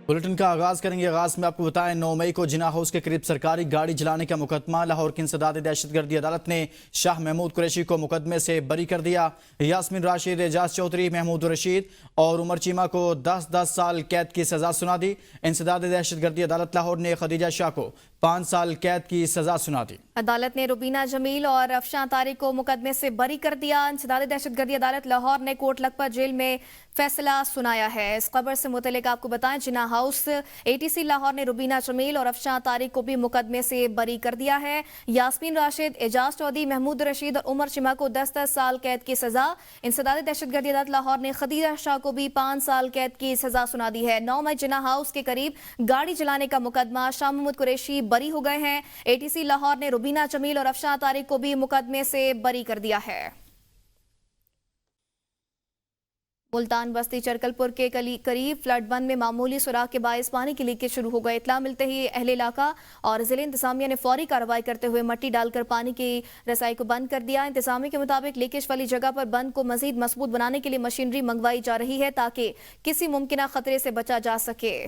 Bulletin का आगाज करेंगे। आगाज में आपको बताएं 9 मई को जिना हाउस के करीब सरकारी गाड़ी जलाने का मुकदमा। लाहौर की इंसदाद दहशतगर्दी अदालत ने शाह महमूद कुरैशी को मुकदमे से बरी कर दिया। यास्मीन राशिद, एजाज चौधरी, महमूद रशीद और उमर चीमा को 10-10 साल कैद की सजा सुना दी। इंसदाद दहशतगर्दी अदालत लाहौर ने खदीजा शाह को 5 साल कैद की सजा सुना दी। अदालत ने रुबीना जमील और अफशान तारिक को मुकदमे से बरी कर दिया। इंसदाद दहशतगर्दी अदालत लाहौर ने कोट लखपत जेल में फैसला सुनाया है। इस खबर से मुतल्लिक आपको बताएं, जिना हाउस ATC लाहौर ने रुबीना जमील और अफशान तारिक को भी मुकदमे से बरी कर दिया है। यास्मीन राशिद, एजाज चौधरी, महमूद रशीद और उमर चिमा को 10-10 साल कैद की सजा। इंसदाद दहशतगर्दी अदालत लाहौर ने खदीजा शाह को भी 5 साल कैद की सजा सुना दी है। 9 मई जिना हाउस के करीब गाड़ी जलाने का मुकदमा। शाह महमूद कुरैशी बरी हो गए हैं। ATC लाहौर ने रुबीना जमील और अफशान तारिक को भी मुकदमे से बरी कर दिया है। मुल्तान बस्ती चरकलपुर के करीब फ्लड बंद में मामूली सुराख के बायस पानी की लीकेज शुरू हो गई। इत्तला मिलते ही अहले इलाका और जिले इंतजामिया ने फौरी कार्रवाई करते हुए मट्टी डालकर पानी की रसाई को बंद कर दिया। इंतजामिया के मुताबिक लीकेज वाली जगह पर बंद को मजीद मजबूत बनाने के लिए मशीनरी मंगवाई जा रही है ताकि किसी मुमकिन खतरे से बचा जा सके।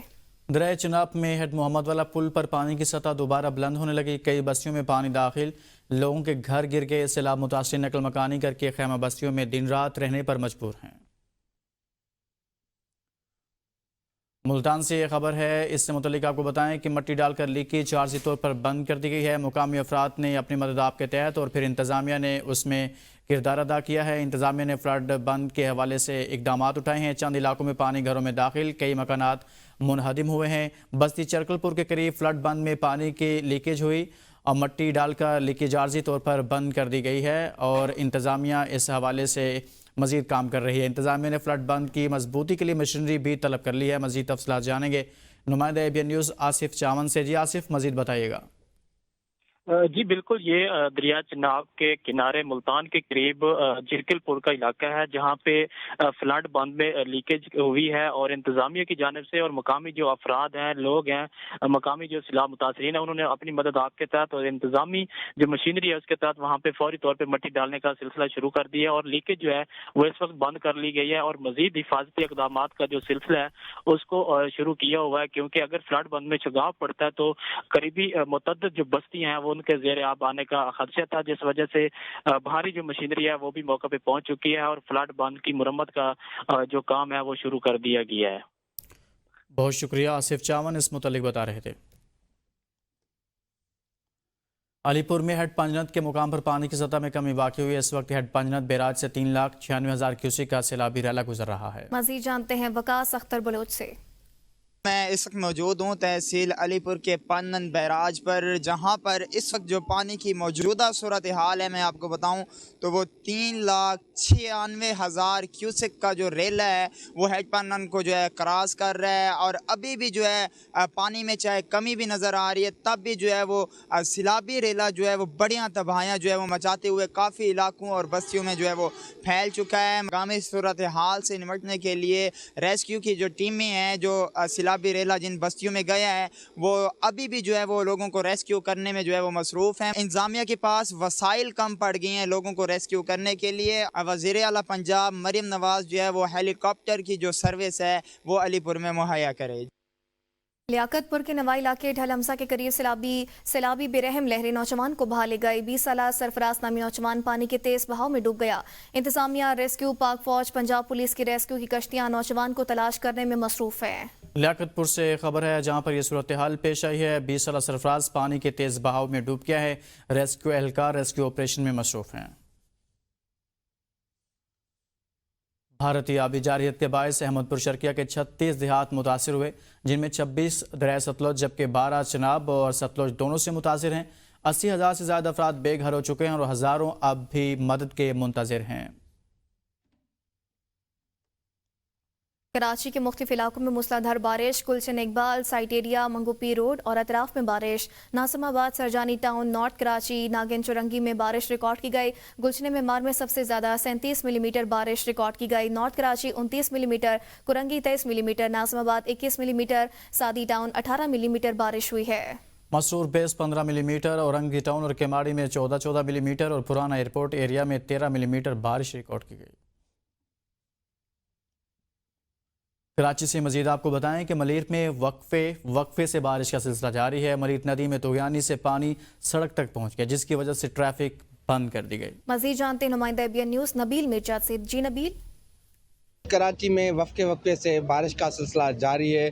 दरिया चिनाब में हेड मोहम्मद वाला पुल पर पानी की सतह दोबारा बुलंद होने लगी। कई बस्तियों में पानी दाखिल, लोगों के घर गिर गए। सैलाब मुतासिर नकल मकानी करके खैमा बस्तियों में दिन रात रहने पर मजबूर हैं। मुल्तान से ये खबर है, इससे मुतल्लिक आपको बताएं कि मट्टी डालकर लीकेज आर्जी तौर पर बंद कर दी गई है। मुकामी अफराद ने अपनी मदद आप के तहत और फिर इंतज़ामिया ने उसमें किरदार अदा किया है। इंतज़ामिया ने फ्लड बंद के हवाले से इकदाम उठाए हैं। चंद इलाकों में पानी घरों में दाखिल, कई मकानात मुनहदिम हुए हैं। बस्ती चरकलपुर के करीब फ्लड बंद में पानी की लीकेज हुई और मट्टी डालकर लीकेज आर्जी तौर पर बंद कर दी गई है और इंतज़ामिया इस हवाले से मजीद काम कर रही है। इंतज़ामिया ने फ्लड बंद की मजबूती के लिए मशीनरी भी तलब कर ली है। मजीद तफसीलात जानेंगे नुमाइंदा ABN न्यूज़ आसिफ चावन से। जी आसिफ, मजीद बताइएगा। जी बिल्कुल, ये दरिया चिनाब के किनारे मुल्तान के करीब चिरकलपुर का इलाका है जहाँ पे फ्लड बंद में लीकेज हुई है और इंतजामिया की जानिब से और मकामी जो अफराद हैं, लोग हैं, मकामी जो सैलाब मुतासरीन है, उन्होंने अपनी मदद आपके तहत और इंतजामी जो मशीनरी है उसके तहत वहाँ पे फौरी तौर पर मट्टी डालने का सिलसिला शुरू कर दिया और लीकेज जो है वो इस वक्त बंद कर ली गई है और मजीद हिफाजती इकदाम का जो सिलसिला है उसको शुरू किया हुआ है, क्योंकि अगर फ्लड बंद में चुगाव पड़ता है तो करीबी मुतअद्दिद जो बस्तियाँ हैं वो उनके ज़ेर आब आने का खदशा था, जिस वजह से भारी जो मशीनरी है वो भी मौके पे पहुंच चुकी है और फ्लड बंद की मुरम्मत का जो काम है वो शुरू कर दिया गया है। बहुत शुक्रिया आसिफ चावन, इस मुतालिक बता रहे थे। अलीपुर में हेड पंजनद के मुकाम पर पानी की सतह में कमी वाक़ई हुई है। इस वक्त हेड पंजनद बैराज से 3,96,000 क्यूसेक का सैलाबी रैला गुजर रहा है। मजीद जानते हैं वकास अख्तर बलोच से। मैं इस वक्त मौजूद हूँ तहसील अलीपुर के पन्नन बैराज पर, जहाँ पर इस वक्त जो पानी की मौजूदा सूरत हाल है मैं आपको बताऊँ तो वो 3,96,000 क्यूसेक का जो रेला है वो हेड पन्नन को जो है क्रॉस कर रहा है और अभी भी जो है पानी में चाहे कमी भी नज़र आ रही है तब भी जो है वो सैलाबी रेला जो है वो बढ़िया तबाहियाँ जो है वो मचाते हुए काफ़ी इलाकों और बस्तियों में जो है वो फैल चुका है। मकामी सूरत हाल से निपटने के लिए रेस्क्यू की जो टीमें हैं, जो सैलाबी रेला जिन बस्तियों में गया है वो अभी भी जो है वो लोगों को रेस्क्यू करने में जो है वो मसरूफ़ हैं। इंतज़ामिया के पास वसाइल कम पड़ गए हैं लोगों को रेस्क्यू करने के लिए। वज़ीर आला पंजाब मरियम नवाज़ जो है वो हेलीकॉप्टर की जो सर्विस है वो अलीपुर में मुहैया करे। लियाकतपुर के नवा इलाके ढलहमसा के करीब सैलाबी बेरहम लहरें नौजवान को बहा ले गई। 20 साला सरफराज नामी नौजवान पानी के तेज बहाव में डूब गया। इंतजामिया, रेस्क्यू, पाक फौज, पंजाब पुलिस की रेस्क्यू की कश्तियां नौजवान को तलाश करने में मसरूफ है। लियाकतपुर से खबर है जहां पर यह सूरत हाल पेश आई है। 20 साला सरफराज पानी के तेज बहाव में डूब गया है। रेस्क्यू एहलकार रेस्क्यू ऑपरेशन में मसरूफ हैं। भारतीय आबी जारियत के बायस अहमदपुर शर्किया के 36 देहात मुतासिर हुए, जिनमें 26 दरिया सतलुज जबकि 12 चिनाब और सतलुज दोनों से मुतासिर हैं। 80,000 से ज़्यादा अफराद बेघर हो चुके हैं और हज़ारों अब भी मदद के मुंतज़िर हैं। कराची के मुख्तलिफ इलाकों में मूसलाधार बारिश। गुलशन इकबाल, साइट एरिया, मंगोपी रोड और अतराफ में बारिश। नासिमाबाद, सरजानी टाउन, नॉर्थ कराची, नागिन चुरंगी में बारिश रिकॉर्ड की गई। गुलशन मेमार में सबसे ज़्यादा 37 मिलीमीटर बारिश रिकॉर्ड की गई। North Karachi 29 millimetre, Korangi 23 millimetre, Nazimabad 21 millimetre, Saadi town 18 millimetre बारिश हुई है। Masroor base 15 millimetre, Orangi town और केमाड़ी में 14 मिलीमीटर और पुराना एयरपोर्ट एरिया में 13 मिलीमीटर बारिश रिकॉर्ड की गई। कराची से मजीद आपको बताएं कि मलीर में वक्फे से बारिश का सिलसिला जारी है। मलीर नदी में तुगयानी से पानी सड़क तक पहुंच गया, जिसकी वजह से ट्रैफिक बंद कर दी गई। मजीद जानते हैं नुमाइंदा ABN न्यूज़ नबील मिर्जा से। जी नबील। कराची में वक्फे से बारिश का सिलसिला जारी है।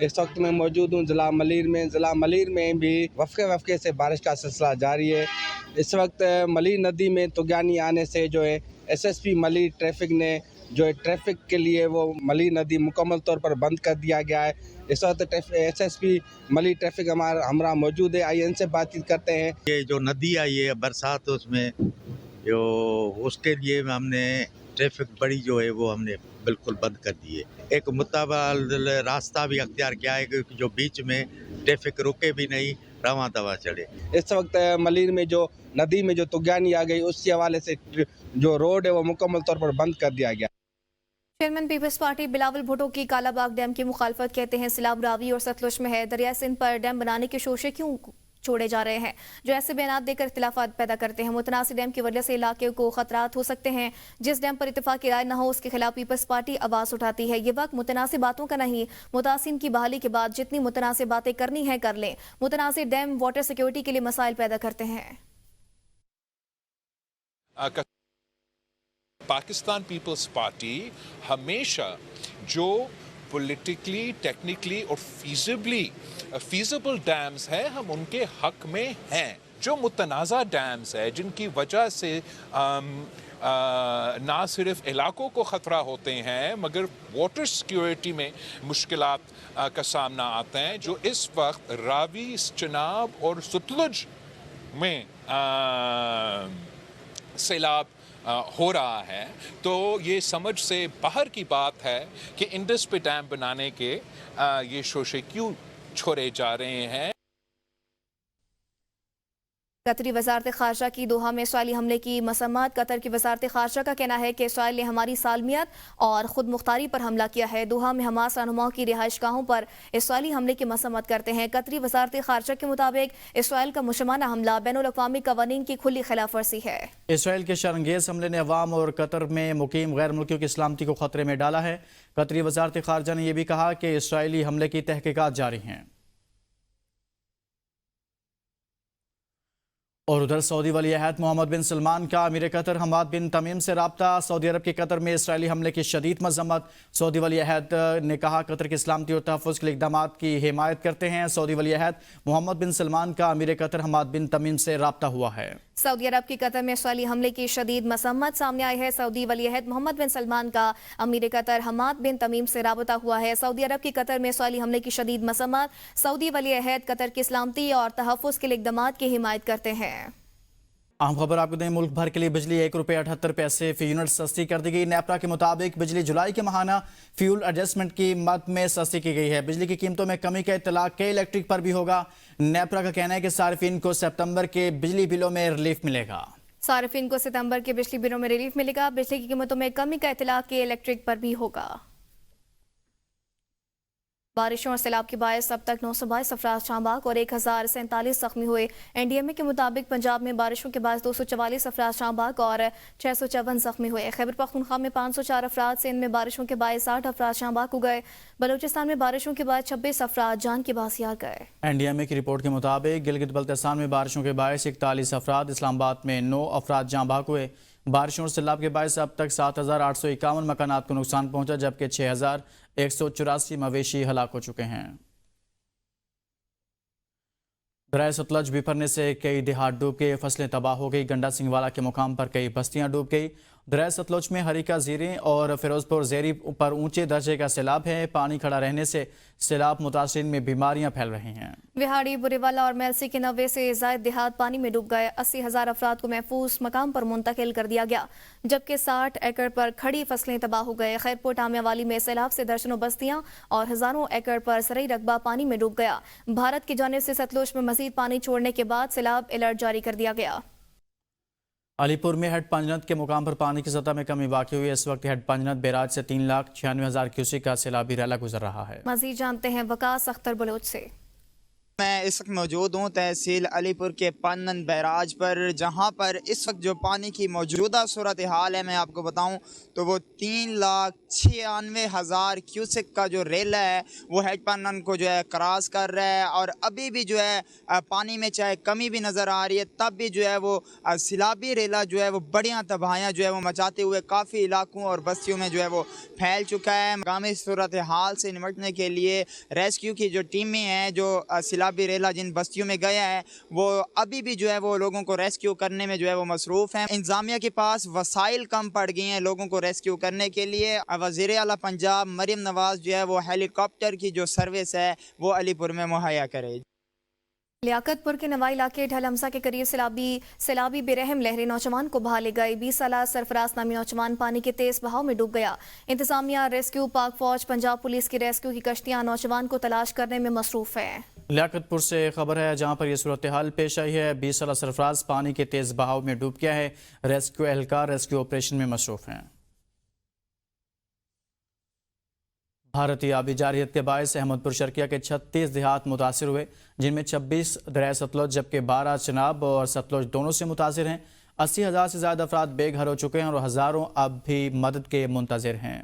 इस वक्त मैं मौजूद हूँ ज़िला मलीर में। ज़िला मलीर में भी वक्फे से बारिश का सिलसिला जारी है। इस वक्त मलीर नदी में तुगयानी आने से जो है SSP मलीर ट्रैफिक ने जो है ट्रैफिक के लिए वो मलीर नदी मुकम्मल तौर पर बंद कर दिया गया है। इस वक्त SSP मलीर ट्रैफिक हमरा मौजूद है। आइए इनसे बातचीत करते हैं। ये जो नदी आई है बरसात, उसमें जो उसके लिए हमने ट्रैफिक बड़ी जो है वो हमने बिल्कुल बंद कर दी है। एक मुताबिक रास्ता भी अख्तियार किया है कि जो बीच में ट्रैफिक रुके भी नहीं, रवां दवा चढ़े। इस वक्त मलीर में जो नदी में जो तुगयानी आ गई, उसके हवाले से जो रोड है वो मुकम्मल तौर पर बंद कर दिया गया। Chairman peoples party Bilawal Bhutto की कालाबाग डैम की मुखालफत, कहते हैं सैलाब रावी और सतलुज में है। दरिया सिंध पर डैम बनाने के शोशे क्यों छोड़े जा रहे हैं, जो ऐसे बयान देकर इख्तिलाफात पैदा करते हैं। मुतनासिब डैम की वजह से इलाके को खतरात हो सकते हैं। जिस डैम पर इत्तेफाक की राय न हो उसके खिलाफ पीपल्स पार्टी आवाज उठाती है। ये वक्त मुतनासिब बातों का नहीं, मुतासिम की बहाली के बाद जितनी मुतनासिब बातें करनी है कर लें। मुतनासिब डैम वाटर सिक्योरिटी के लिए मसाइल पैदा करते हैं। पाकिस्तान पीपल्स पार्टी हमेशा जो पॉलिटिकली, टेक्निकली और फीजिबल डैम्स है, हम उनके हक में हैं। जो मुतनाज़ा डैम्स है जिनकी वजह से ना सिर्फ इलाकों को ख़तरा होते हैं मगर वाटर सिक्योरिटी में मुश्किलात का सामना आता है, जो इस वक्त रावी, चनाब और सतलुज में सैलाब हो रहा है, तो ये समझ से बाहर की बात है कि इंडस पे डैम बनाने के ये शोशे क्यों छोड़े जा रहे हैं। कतरी वजारत खारजा की दोहा में इसराइली हमले की मसम्मत। कतर की वजारत खारजा का कहना है कि इसराइल ने हमारी सालमियत और खुद मुख्तारी पर हमला किया है। दोहा में हमास रहनुमाओं की रिहाइश गाहों पर इसराइली हमले की मसम्मत करते हैं। कतरी वजारत खारजा के मुताबिक इसराइल का मुशमाना हमला बैनुल-अक़वामी क़वानीन की खुली खिलाफ वर्जी है। इसराइल के शरंगेज हमले ने अवाम और कतर में मुकीम गैर मुल्कियों की सलामती को खतरे में डाला है। कतरी वजारत खारजा ने यह भी कहा कि इसराइली हमले की तहकीकात जारी हैं। और उधर सऊदी वली अहद मोहम्मद बिन सलमान का अमीर कतर हमाद बिन तमीम से राब्ता। सऊदी अरब के कतर में इसराइली हमले की शदीद मजम्मत। सऊदी वली अहद ने कहा कतर की सलामती और तहफ़्फ़ुज़ के लिए इक़दामात की हिमायत करते हैं। सऊदी वली अहद मोहम्मद बिन सलमान का अमीर कतर हमाद बिन तमीम से राब्ता हुआ है। सऊदी अरब की कतर में इसराइली हमले की शदीद मसम्मत सामने आई है। सऊदी वली अहद मोहम्मद बिन सलमान का अमीर कतर हमाद बिन तमीम से राबता हुआ है। सऊदी अरब की कतर में इसराइली हमले की शदीद मसम्मत। सऊदी वली अहद कतर की सलामती और तहफ़्फ़ुज़ के लिए इक़दामात की हिमायत करते हैं। आम खबर आपको दें, मुल्क भर के लिए बिजली ₹1.78 फी यूनिट सस्ती कर दी गई। नेपरा के मुताबिक बिजली जुलाई के माहाना फ्यूल एडजस्टमेंट की मद में सस्ती की गई है। बिजली की कीमतों में कमी का इत्तला के इलेक्ट्रिक पर भी होगा। नेपरा का कहना है कि सार्फिन को सितंबर के बिजली बिलों में रिलीफ मिलेगा। सार्फिन को सितंबर के बिजली बिलों में रिलीफ मिलेगा। बिजली की कीमतों में कमी का इत्तला के इलेक्ट्रिक पर भी होगा। बारिशों और सैलाब के बायस अब तक 922 अफराद शाहबाग और 1047 जख्मी हुए। NDMA के मुताबिक पंजाब में बारिशों के बाद 244 अफराद शाहबाग और 654 जख्मी हुए। खैबर पख्तूनख्वा में 504 अफराद, सिंध में बारिशों के बाद 60 अफराद शाहबाग हो गए। बलूचिस्तान में बारिशों के बाद 26 अफराद जान की बासियात गए। NDMA की रिपोर्ट के मुताबिक गिलगित बल्तिस्तान में बारिशों के बायस 41 अफराद, इस्लामाबाद में 9 अफराद जान बाग हुए। बारिशों और सैलाब के बायस अब तक 7,851 मकानात को नुकसान पहुंचा, जबकि 6,184 मवेशी हलाक हो चुके हैं। दरिया सतलज बिफरने से कई देहात डूब गए, फसलें तबाह हो गई। गंडा सिंहवाला के मुकाम पर कई बस्तियां डूब गई। दरिया सतलज में हरिका ज़ीरें और फिरोजपुर ज़ेरी पर ऊंचे दर्जे का सैलाब है। पानी खड़ा रहने से सैलाब मुतासिरीन में बीमारियां फैल रही हैं। विहाड़ी, बुरेवाला और मेलसी के 90 से ज़ायद देहात पानी में डूब गए। 80,000 अफराद को महफूज मकाम पर मुंतकिल कर दिया गया, जबकि 60 एकड़ पर खड़ी फसलें तबाह हो गए। खैरपुर टामियावाली में सैलाब से दर्जनों बस्तियां और हजारों एकड़ पर ज़रई रकबा पानी में डूब गया। भारत की जानिब से सतलुज में मजीद पानी छोड़ने के बाद सैलाब अलर्ट जारी कर दिया गया। अलीपुर में हेड पंजनत के मुकाम पर पानी की सतह में कमी वाक़ई हुई है। इस वक्त हेड पंजनत बैराज से 3,96,000 क्यूसेक का सैलाबी रैला गुजर रहा है। मजीद जानते हैं वकास अख्तर बलोच से। میں اس وقت موجود ہوں تحصیل علی پور کے پنن بیراج پر، جہاں پر اس وقت جو پانی کی موجودہ صورتحال ہے میں آپ کو بتاؤں تو وہ 3,96,000 کیوسک کا جو ریلا ہے وہ ہیج پنن کو جو ہے کراس کر رہا ہے، اور ابھی بھی جو ہے پانی میں چاہے کمی بھی نظر آ رہی ہے، تب بھی جو ہے وہ سیلابی ریلا جو ہے وہ بڑیاں تباہیاں جو ہے وہ مچاتے ہوئے کافی علاقوں اور بستیوں میں جو ہے وہ پھیل چکا ہے۔ مقامی صورتحال سے نمٹنے کے لیے ریسکیو کی جو ٹیمیں ہیں جو سیلابی ریلا جن بستیوں میں گیا ہے وہ ابھی بھی جو ہے وہ لوگوں کو ریسکیو کرنے میں جو ہے وہ مصروف ہیں۔ انتظامیہ کے پاس وسائل کم پڑ گئی ہیں لوگوں کو ریسکیو کرنے کے لیے۔ وزیر اعلیٰ پنجاب مریم نواز جو ہے وہ ہیلی کاپٹر کی جو سروس ہے وہ علی پور میں مہیا کرے۔ لیاقت پور کے نوائی علاقے ڈھل حمزہ کے قریب سیلابی بے رحم لہریں نوجوان کو بہا لے گئی۔ 20 سالہ سرفراز نامی نوجوان پانی کے تیز بہاؤ میں ڈوب گیا۔ انتظامیہ، ریسکیو، پاک فوج، پنجاب پولیس کی ریسکیو کی کشتیاں نوجوان کو تلاش کرنے میں مصروف ہیں۔ لیاقت پور سے خبر ہے جہاں پر یہ صورتحال پیش آئی ہے۔ 20 سالہ سرفراز پانی کے تیز بہاؤ میں ڈوب گیا ہے۔ ریسکیو اہلکار ریسکیو آپریشن میں مصروف ہیں۔ بھارتی آبی جارحیت کے باعث احمد پور شرقیہ کے 36 دیہات متاثر ہوئے، جن میں 26 دریائے ستلج جبکہ 12 چناب اور ستلج دونوں سے متاثر ہیں۔ 80,000 سے زیادہ افراد بے گھر ہو چکے ہیں اور ہزاروں اب بھی مدد کے منتظر ہیں۔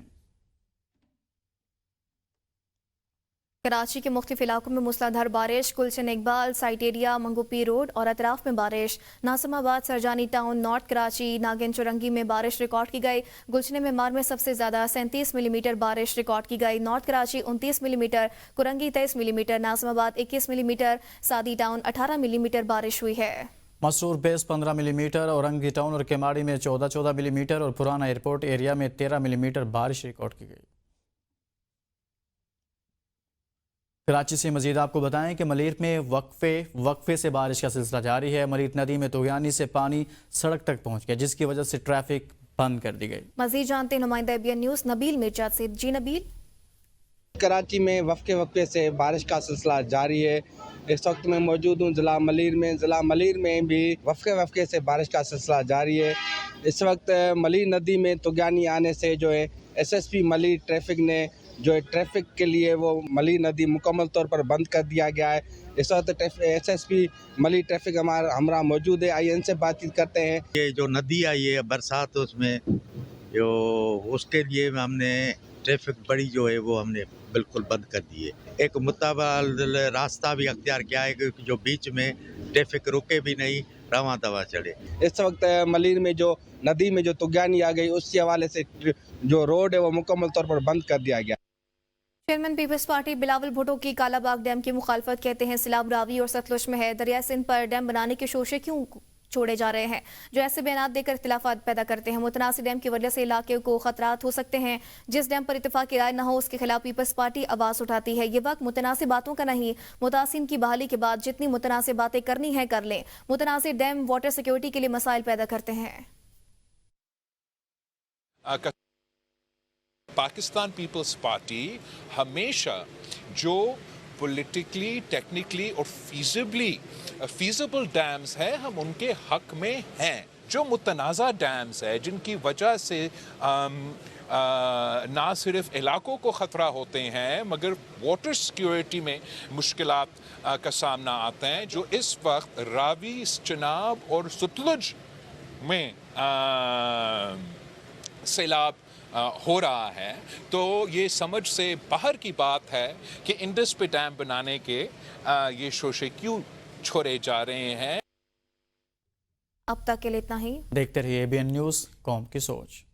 کراچی کے مختلف علاقوں میں موسلادھار بارش، Gulshan Iqbal, site area, منگوپی road اور اطراف میں بارش۔ ناظم آباد، سرجانی ٹاؤن، نارتھ کراچی، ناگن چورنگی میں بارش ریکارڈ کی گئی۔ گلشن معمار میں سب سے زیادہ 37 ملی میٹر بارش ریکارڈ کی گئی۔ نارتھ کراچی 29 ملی میٹر، کرنگی 23 ملی میٹر، ناظم آباد 21 ملی میٹر، سادی ٹاؤن 18 ملی میٹر بارش ہوئی ہے۔ مسرور بیس 15 ملی میٹر، اورنگی ٹاؤن اور کیماڑی میں 14 ملی میٹر اور پرانا ایئرپورٹ ایریا میں 13 ملی میٹر بارش ریکارڈ کی گئی۔ کراچی سے مزید آپ کو بتائیں کہ ملیر میں وقفے سے بارش کا سلسلہ جاری ہے۔ ملیر ندی میں طغیانی سے پانی سڑک تک پہنچ گیا، جس کی وجہ سے ٹریفک بند کر دی گئی۔ مزید جانتے ہیں نمائندہ ABN نیوز نبیل مرچا سے۔ جی نبیل۔ کراچی میں وقفے سے بارش کا سلسلہ جاری ہے۔ اس وقت میں موجود ہوں ضلع ملیر میں بھی وقفے سے بارش کا سلسلہ جاری ہے۔ اس وقت ملیر ندی میں طغیانی آنے سے جو ہے SSP ملیر ٹریفک نے جو ہے ٹریفک کے لیے وہ ملیر ندی مکمل طور پر بند کر دیا گیا ہے۔ اس وقت SSP ملیر ٹریفک ہمارا موجود ہے، آئیے ان سے بات چیت کرتے ہیں۔ یہ جو ندی آئی ہے برسات، اس میں جو اس کے لیے ہم نے ٹریفک بڑی جو ہے وہ ہم نے بالکل بند کر دی ہے۔ ایک متبادل راستہ بھی اختیار کیا ہے کہ جو بیچ میں ٹریفک رکے بھی نہیں، رواں دوا چڑھے۔ اس وقت ملیر میں جو ندی میں جو طغیانی آ گئی، اس کے حوالے سے جو روڈ ہے وہ مکمل طور پر بند کر دیا گیا۔ Chairman peoples party Bilawal Bhutto کی کالا باغ ڈیم کی مخالفت، کہتے ہیں سیلاب راوی اور ستلج میں ہے، دریائے سندھ پر ڈیم بنانے کے شوشے کیوں چھوڑے جا رہے ہیں جو ایسے بیانات دے کر اختلافات پیدا کرتے ہیں۔ متنازع ڈیم کی وجہ سے علاقے کو خطرات ہو سکتے ہیں۔ جس ڈیم پر اتفاقی رائے نہ ہو اس کے خلاف پیپلز پارٹی آواز اٹھاتی ہے۔ یہ وقت متنازع باتوں کا نہیں، متاثرین کی بحالی کے بعد جتنی متنازع باتیں کرنی ہیں کر لیں۔ متنازع ڈیم واٹر سیکیورٹی کے لیے مسائل پیدا کرتے ہیں۔ پاکستان پیپلز پارٹی ہمیشہ جو پولیٹیکلی، ٹیکنیکلی اور فیزیبل ڈیمز ہیں ہم ان کے حق میں ہیں۔ جو متنازع ڈیمز ہیں جن کی وجہ سے نہ صرف علاقوں کو خطرہ ہوتے ہیں مگر واٹر سیکیورٹی میں مشکلات کا سامنا آتا ہے، جو اس وقت راوی، چناب اور ستلج میں سیلاب ہو رہا ہے، تو یہ سمجھ سے باہر کی بات ہے کہ انڈس پہ ڈیم بنانے کے یہ شوشے کیوں چھوڑے جا رہے ہیں۔ اب تک کے لیے اتنا ہی۔ دیکھتے رہیے ABN نیوز، قوم کی سوچ۔